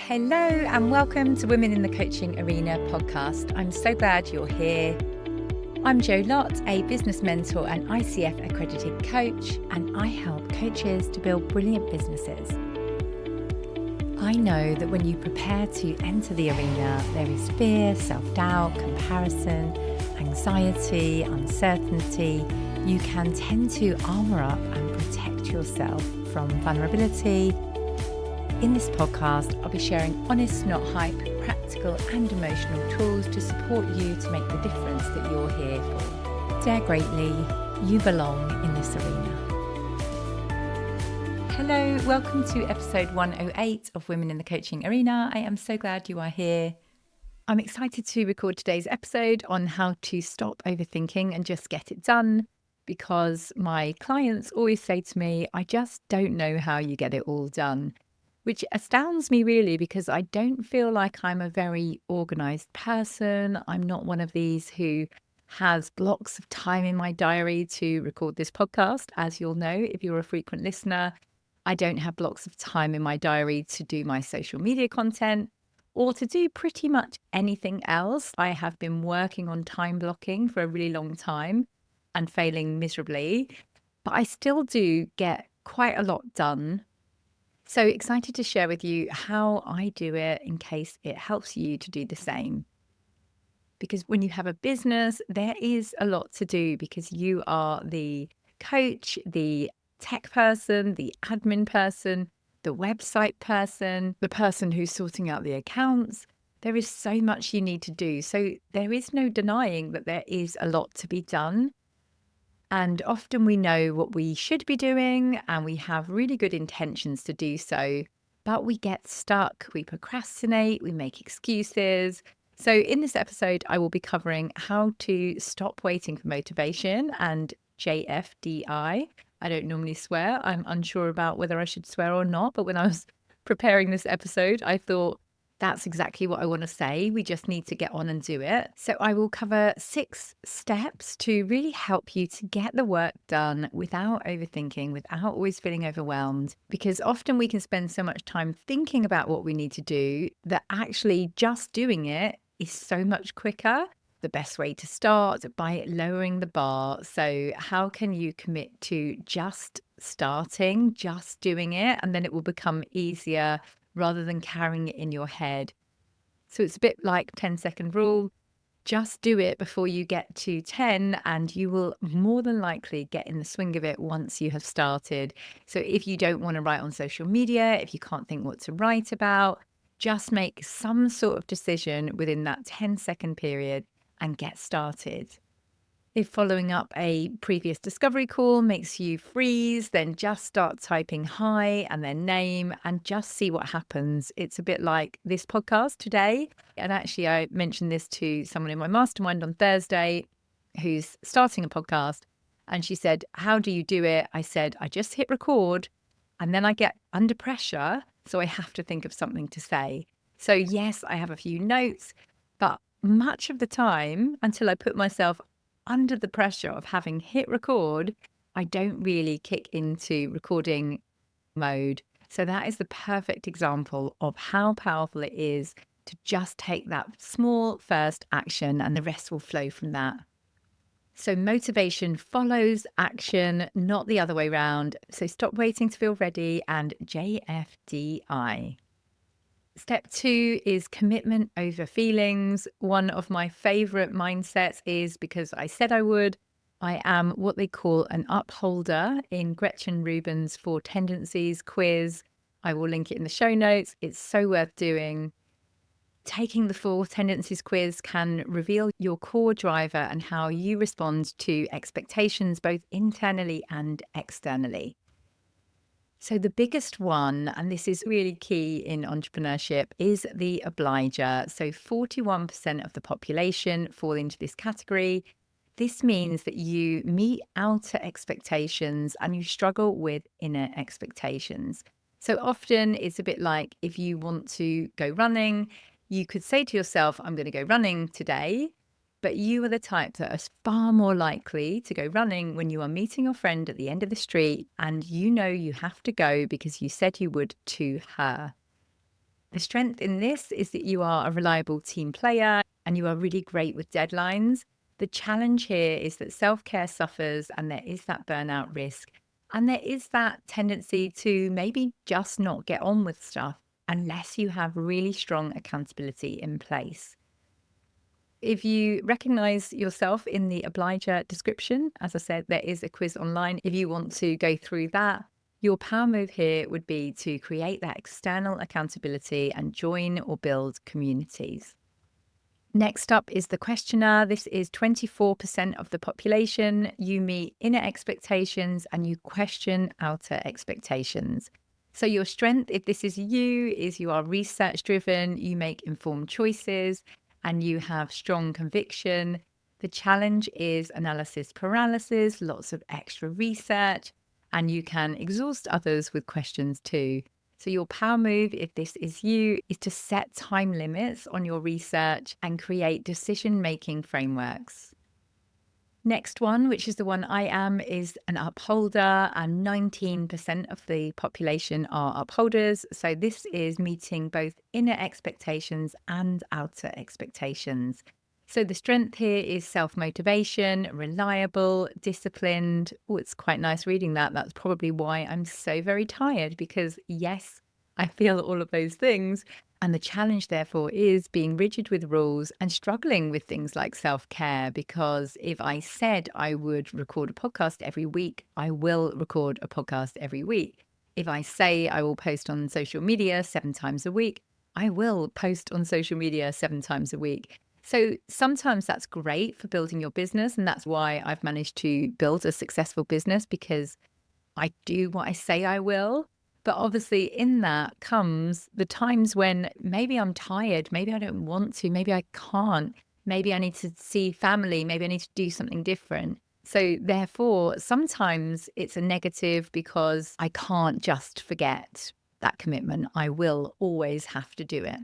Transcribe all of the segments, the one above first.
Hello and welcome to Women in the Coaching Arena podcast. I'm so glad you're here. I'm Jo Lott, a business mentor and ICF accredited coach, and I help coaches to build brilliant businesses. I know that when you prepare to enter the arena, there is fear, self-doubt, comparison, anxiety, uncertainty. You can tend to armor up and protect yourself from vulnerability. In this podcast, I'll be sharing honest, not hype, practical and emotional tools to support you to make the difference that you're here for. Dare greatly, you belong in this arena. Hello, welcome to episode 108 of Women in the Coaching Arena. I am so glad you are here. I'm excited to record today's episode on how to stop overthinking and just get it done, because my clients always say to me, I just don't know how you get it all done. Which astounds me really, because I don't feel like I'm a very organized person. I'm not one of these who has blocks of time in my diary to record this podcast. As you'll know, if you're a frequent listener, I don't have blocks of time in my diary to do my social media content or to do pretty much anything else. I have been working on time blocking for a really long time and failing miserably, but I still do get quite a lot done. So excited to share with you how I do it in case it helps you to do the same. Because when you have a business, there is a lot to do because you are the coach, the tech person, the admin person, the website person, the person who's sorting out the accounts. There is so much you need to do. So there is no denying that there is a lot to be done. And often we know what we should be doing and we have really good intentions to do so, but we get stuck, we procrastinate, we make excuses. So in this episode, I will be covering how to stop waiting for motivation and JFDI. I don't normally swear. I'm unsure about whether I should swear or not, but when I was preparing this episode, I thought, that's exactly what I want to say. We just need to get on and do it. So I will cover 6 steps to really help you to get the work done without overthinking, without always feeling overwhelmed. Because often we can spend so much time thinking about what we need to do that actually just doing it is so much quicker. The best way to start by lowering the bar. So how can you commit to just starting, just doing it, and then it will become easier rather than carrying it in your head. So it's a bit like 10-second rule. Just do it before you get to 10 and you will more than likely get in the swing of it once you have started. So if you don't want to write on social media, if you can't think what to write about, just make some sort of decision within that 10-second period and get started. If following up a previous discovery call makes you freeze, then just start typing hi and their name and just see what happens. It's a bit like this podcast today. And actually, I mentioned this to someone in my mastermind on Thursday who's starting a podcast. And she said, how do you do it? I said, I just hit record and then I get under pressure. So I have to think of something to say. So yes, I have a few notes, but much of the time until I put myself under the pressure of having hit record, I don't really kick into recording mode. So that is the perfect example of how powerful it is to just take that small first action and the rest will flow from that. So motivation follows action, not the other way around. So stop waiting to feel ready and JFDI. Step 2 is commitment over feelings. One of my favorite mindsets is because I said I would. I am what they call an upholder in Gretchen Rubin's 4 Tendencies quiz. I will link it in the show notes. It's so worth doing. Taking the 4 Tendencies quiz can reveal your core driver and how you respond to expectations, both internally and externally. So the biggest one, and this is really key in entrepreneurship, is the Obliger. So 41% of the population fall into this category. This means that you meet outer expectations and you struggle with inner expectations. So often it's a bit like if you want to go running, you could say to yourself, I'm going to go running today. But you are the type that is far more likely to go running when you are meeting your friend at the end of the street and you know you have to go because you said you would to her. The strength in this is that you are a reliable team player and you are really great with deadlines. The challenge here is that self-care suffers and there is that burnout risk. And there is that tendency to maybe just not get on with stuff unless you have really strong accountability in place. If you recognize yourself in the Obliger description, as I said, there is a quiz online. If you want to go through that, your power move here would be to create that external accountability and join or build communities. Next up is the questionnaire. This is 24% of the population. You meet inner expectations and you question outer expectations. So your strength, if this is you, is you are research driven, you make informed choices, and you have strong conviction. The challenge is analysis paralysis, lots of extra research, and you can exhaust others with questions too. So your power move, if this is you, is to set time limits on your research and create decision-making frameworks. Next one, which is the one I am, is an upholder, and 19% of the population are upholders. So this is meeting both inner expectations and outer expectations. So the strength here is self-motivation, reliable, disciplined. Oh, it's quite nice reading that. That's probably why I'm so very tired, because yes, I feel all of those things. And the challenge, therefore, is being rigid with rules and struggling with things like self-care, because if I said I would record a podcast every week, I will record a podcast every week. If I say I will post on social media 7 times a week, I will post on social media 7 times a week. So sometimes that's great for building your business. And that's why I've managed to build a successful business, because I do what I say I will. But obviously in that comes the times when maybe I'm tired, maybe I don't want to, maybe I can't, maybe I need to see family, maybe I need to do something different. So therefore, sometimes it's a negative because I can't just forget that commitment. I will always have to do it.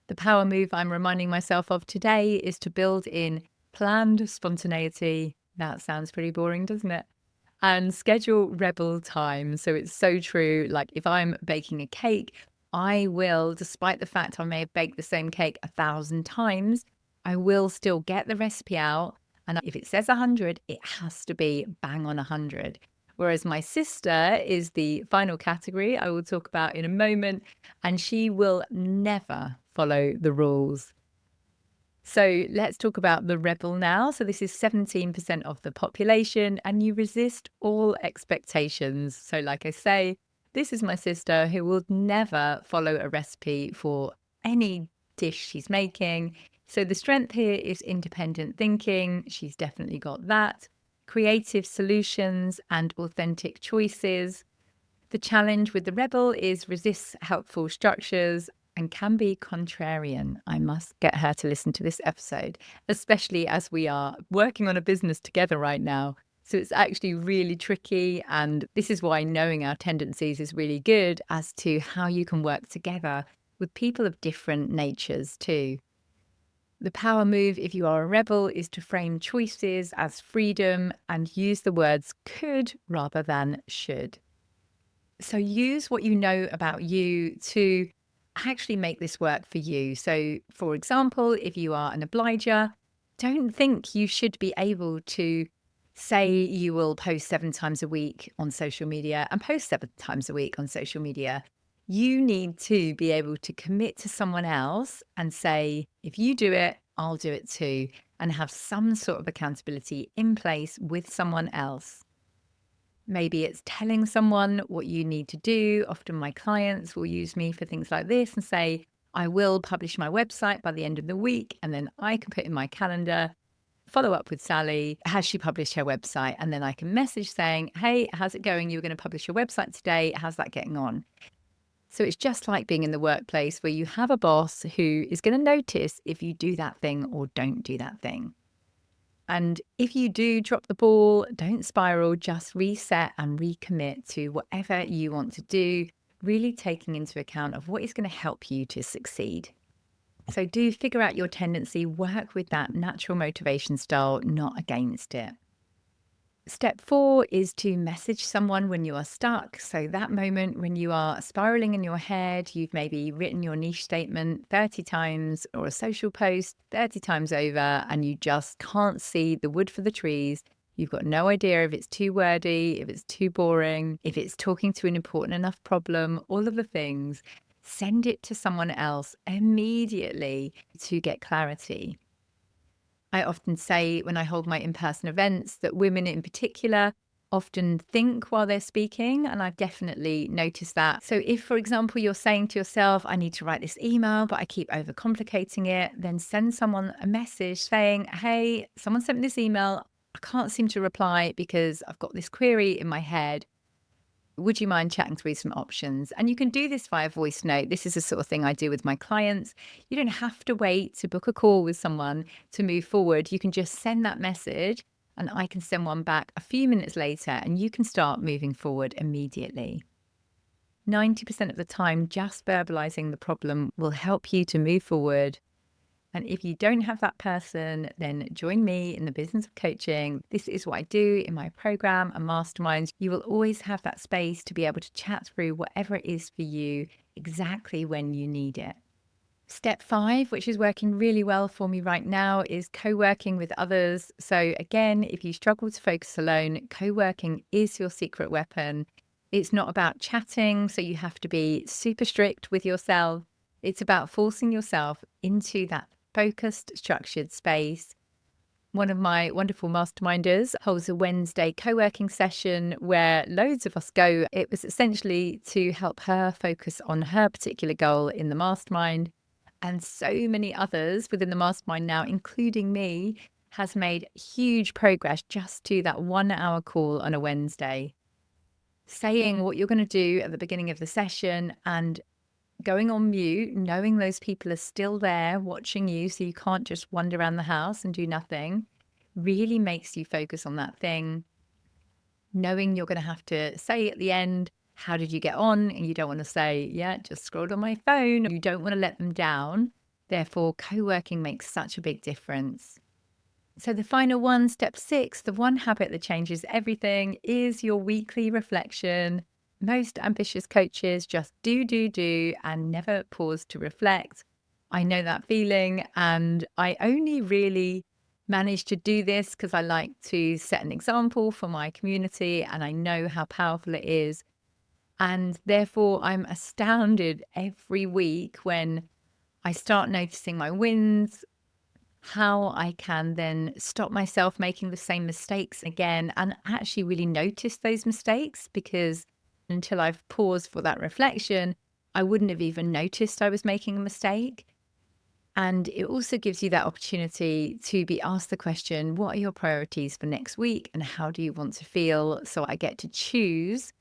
The power move I'm reminding myself of today is to build in planned spontaneity. That sounds pretty boring, doesn't it? And schedule rebel time. So it's so true. Like if I'm baking a cake, I will, despite the fact I may have baked the same cake 1,000 times, I will still get the recipe out. And if it says 100, it has to be bang on 100. Whereas my sister is the final category I will talk about in a moment, and she will never follow the rules. So let's talk about the rebel now. So this is 17% of the population, and you resist all expectations. So like I say, this is my sister who will never follow a recipe for any dish she's making. So the strength here is independent thinking. She's definitely got that. Creative solutions and authentic choices. The challenge with the rebel is resist helpful structures and can be contrarian. I must get her to listen to this episode, especially as we are working on a business together right now. So it's actually really tricky. And this is why knowing our tendencies is really good as to how you can work together with people of different natures too. The power move, if you are a rebel, is to frame choices as freedom and use the words could rather than should. So use what you know about you to actually make this work for you. So, for example, if you are an obliger, don't think you should be able to say you will post 7 times a week on social media and post 7 times a week on social media. You need to be able to commit to someone else and say, if you do it, I'll do it too, and have some sort of accountability in place with someone else. Maybe it's telling someone what you need to do. Often my clients will use me for things like this and say, I will publish my website by the end of the week. And then I can put in my calendar, follow up with Sally. Has she published her website? And then I can message saying, hey, how's it going? You were going to publish your website today. How's that getting on? So it's just like being in the workplace where you have a boss who is going to notice if you do that thing or don't do that thing. And if you do drop the ball, don't spiral, just reset and recommit to whatever you want to do, really taking into account of what is going to help you to succeed. So do figure out your tendency, work with that natural motivation style, not against it. Step 4 is to message someone when you are stuck. So, that moment when you are spiraling in your head, you've maybe written your niche statement 30 times or a social post 30 times over, and you just can't see the wood for the trees. You've got no idea if it's too wordy, if it's too boring, if it's talking to an important enough problem, all of the things. Send it to someone else immediately to get clarity. I often say when I hold my in-person events that women in particular often think while they're speaking, and I've definitely noticed that. So if, for example, you're saying to yourself, I need to write this email, but I keep overcomplicating it, then send someone a message saying, hey, someone sent me this email. I can't seem to reply because I've got this query in my head. Would you mind chatting through some options? And you can do this via voice note. This is the sort of thing I do with my clients. You don't have to wait to book a call with someone to move forward. You can just send that message and I can send one back a few minutes later and you can start moving forward immediately. 90% of the time, just verbalizing the problem will help you to move forward. And if you don't have that person, then join me in the business of coaching. This is what I do in my program and masterminds. You will always have that space to be able to chat through whatever it is for you exactly when you need it. Step 5, which is working really well for me right now, is co-working with others. So again, if you struggle to focus alone, co-working is your secret weapon. It's not about chatting, so you have to be super strict with yourself. It's about forcing yourself into that focused, structured space. One of my wonderful masterminders holds a Wednesday co-working session where loads of us go. It was essentially to help her focus on her particular goal in the mastermind. And so many others within the mastermind now, including me, has made huge progress just to that 1 hour call on a Wednesday. Saying what you're going to do at the beginning of the session and going on mute, knowing those people are still there watching you, so you can't just wander around the house and do nothing, really makes you focus on that thing. Knowing you're going to have to say at the end, how did you get on? And you don't want to say, yeah, just scrolled on my phone. You don't want to let them down. Therefore, co-working makes such a big difference. So the final one, step 6, the one habit that changes everything is your weekly reflection. Most ambitious coaches just do, and never pause to reflect. I know that feeling, and I only really managed to do this because I like to set an example for my community, and I know how powerful it is. And therefore, I'm astounded every week when I start noticing my wins, how I can then stop myself making the same mistakes again and actually really notice those mistakes, because until I've paused for that reflection, I wouldn't have even noticed I was making a mistake. And it also gives you that opportunity to be asked the question, what are your priorities for next week and how do you want to feel? So I get to choose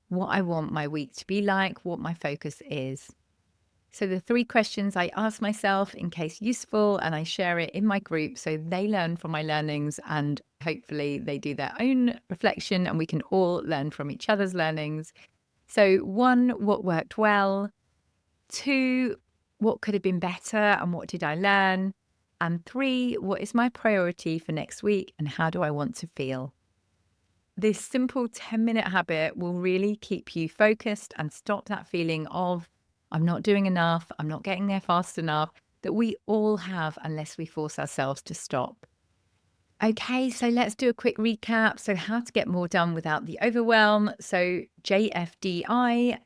what I want my week to be like, what my focus is. So the 3 questions I ask myself in case useful, and I share it in my group so they learn from my learnings and hopefully they do their own reflection and we can all learn from each other's learnings. So 1, what worked well? 2, what could have been better and what did I learn? And 3, what is my priority for next week and how do I want to feel? This simple 10-minute habit will really keep you focused and stop that feeling of I'm not doing enough, I'm not getting there fast enough, that we all have unless we force ourselves to stop. Okay, so let's do a quick recap. So how to get more done without the overwhelm. So JFDI,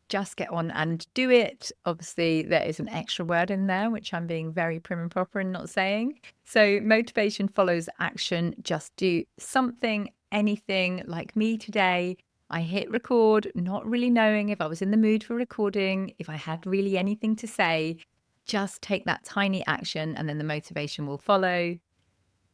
just get on and do it. Obviously, there is an extra word in there, which I'm being very prim and proper and not saying. So motivation follows action. Just do something, anything. Like me today, I hit record, not really knowing if I was in the mood for recording, if I had really anything to say. Just take that tiny action and then the motivation will follow.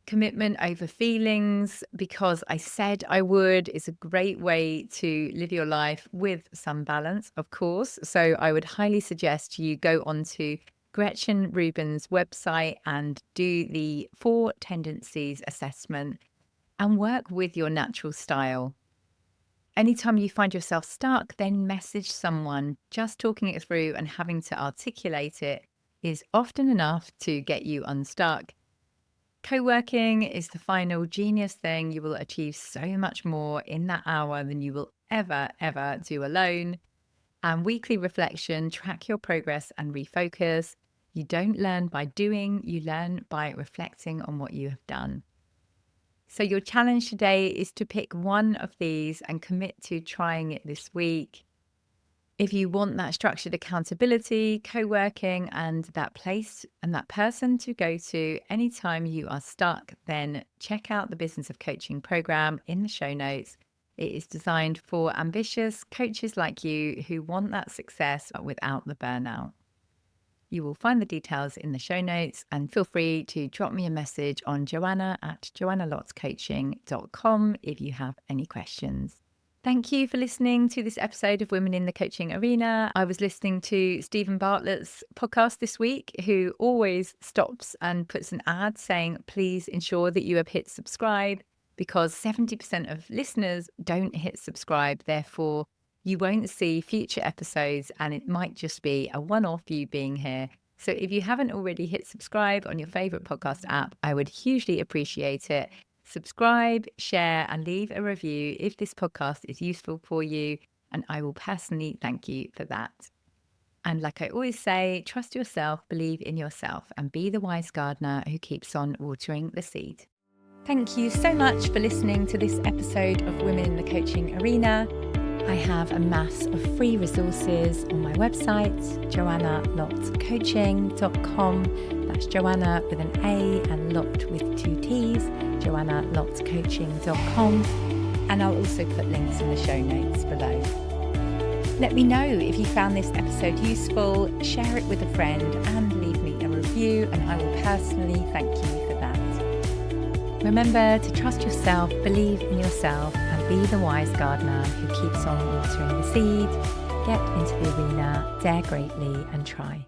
Commitment over feelings, because I said I would, is a great way to live your life with some balance, of course. So I would highly suggest you go onto Gretchen Rubin's website and do the 4 tendencies assessment and work with your natural style. Anytime you find yourself stuck, then message someone. Just talking it through and having to articulate it is often enough to get you unstuck. Co-working is the final genius thing. You will achieve so much more in that hour than you will ever do alone. And weekly reflection, track your progress and refocus. You don't learn by doing, you learn by reflecting on what you have done. So your challenge today is to pick one of these and commit to trying it this week. If you want that structured accountability, co-working, and that place and that person to go to anytime you are stuck, then check out the Business of Coaching program in the show notes. It is designed for ambitious coaches like you who want that success without the burnout. You will find the details in the show notes, and feel free to drop me a message on joanna@joannalottcoaching.com if you have any questions. Thank you for listening to this episode of Women in the Coaching Arena. I was listening to Stephen Bartlett's podcast this week, who always stops and puts an ad saying, please ensure that you have hit subscribe, because 70% of listeners don't hit subscribe. Therefore, you won't see future episodes, and it might just be a one-off you being here. So if you haven't already hit subscribe on your favorite podcast app, I would hugely appreciate it. Subscribe, share, and leave a review if this podcast is useful for you, and I will personally thank you for that. And like I always say, trust yourself, believe in yourself, and be the wise gardener who keeps on watering the seed. Thank you so much for listening to this episode of Women in the Coaching Arena. I have a mass of free resources on my website, joannalottcoaching.com. That's Joanna with an A and Lott with 2 T's, joannalottcoaching.com. And I'll also put links in the show notes below. Let me know if you found this episode useful, share it with a friend, and leave me a review, and I will personally thank you for that. Remember to trust yourself, believe in yourself, and be the wise gardener who keeps on watering the seed. Get into the arena, dare greatly, and try.